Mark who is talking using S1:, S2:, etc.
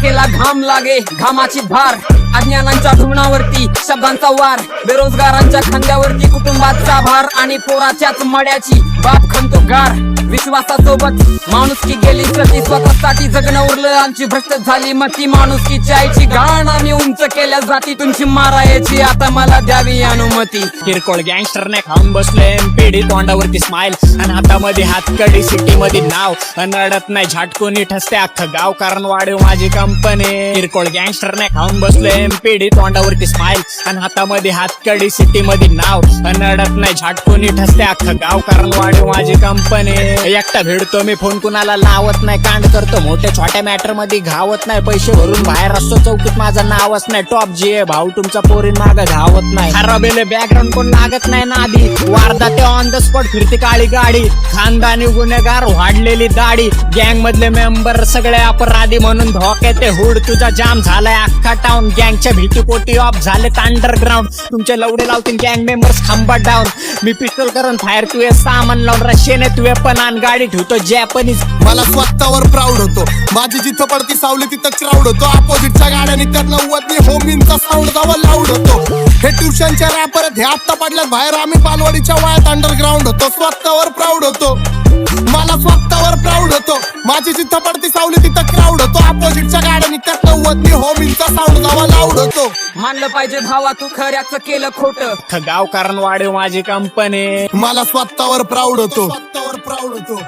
S1: नाकेला घाम लागे घामाची भार, अज्ञानांच्या धुवणावरती शब्दांचा वार, बेरोजगारांच्या खांद्यावरती कुटुंबाचा भार आणि पोराच्याच मड्याची बाप खणतो गार. विश्वासासोबत माणुसकी गेली सती, स्वतःसाठी जगणं उरलं आमची भ्रष्ट झाली मती. माणुसकीची आईची गाण आम्ही उंच केल्या जाती, तुमची मारायची आता मला द्यावी अनुमती.
S2: किरकोळ गँगस्टरने खाऊन बसले पिढी तोंडावरती स्माइल आणि हातामध्ये हातकडी, सिटी मध्ये नाव अनडत नाही झाटकोनी ठसते अख्खं गाव, कारण वाढीव माझी कंपनी. किरकोळ गँगस्टरने खाऊन बसले पिढी तोंडावरती स्माइल आणि हातामध्ये हातकडी, सिटी मध्ये नाव अनडत नाही झाटकोनी ठसते अख्खं गाव, कारण वाढीव माझी कंपनी. एकटा भिडतो मी फोन कुणाला लावत नाही, कांड करतो मोठ्या छोट्या मॅटर मध्ये घावत नाही, पैसे भरून बाहेर असतो चौकीत माझं नावच नाही. टॉप जी भाऊ तुमचा पोरीन माग धावत नाही, खराबेले बॅकग्राऊंड कोण लागत नाही नादी, वारदाते ऑन द स्पॉट फिरती काळी गाडी, खानदानी गुन्हेगार वाढलेली दाढी, गँग मधले मेंबर सगळे अपराधी म्हणून धोक्यात हुड, तुझा जाम झालाय अख्खा टाउन, गँगच्या भीतीपोटी ऑफ झालेत अंडरग्राऊंड, तुमचे लवडे लावतील गँग मेंबर्स खांबा डाऊन. मी पिस्टल करून फायर तुझे सामान लावून रशियन वेपन आणि गाडी ठेवतो जॅपनीज.
S3: मला स्वतःवर प्राऊड होतो, माझी जिथं पडती सावली तिथं क्राऊड होतो, अपोजिटच्या गाड्या निघतात नव्वद होमींचा साऊंड जावा लाऊड होतो. हे ट्युशनच्या रॅपर हे आत्ता पडल्यात बाहेर, आम्ही पालवाडीच्या वयात अंडरग्राऊंड होतो. स्वतःवर प्राऊड होतो, मला स्वतःवर प्राऊड होतो, माझी जिथं पडती सावली तिथं क्राऊड होतो, अपोजिटच्या गाड्या निघतात नव्वद होमींचा साऊंड जावा लाऊड होतो.
S1: मानलं पाहिजे भावा तू खऱ्याच केलं खोटं,
S2: गाव कारण वाढीव माझी कंपनी.
S3: मला स्वतःवर प्राऊड होतो, स्वतःवर प्राऊड होतो.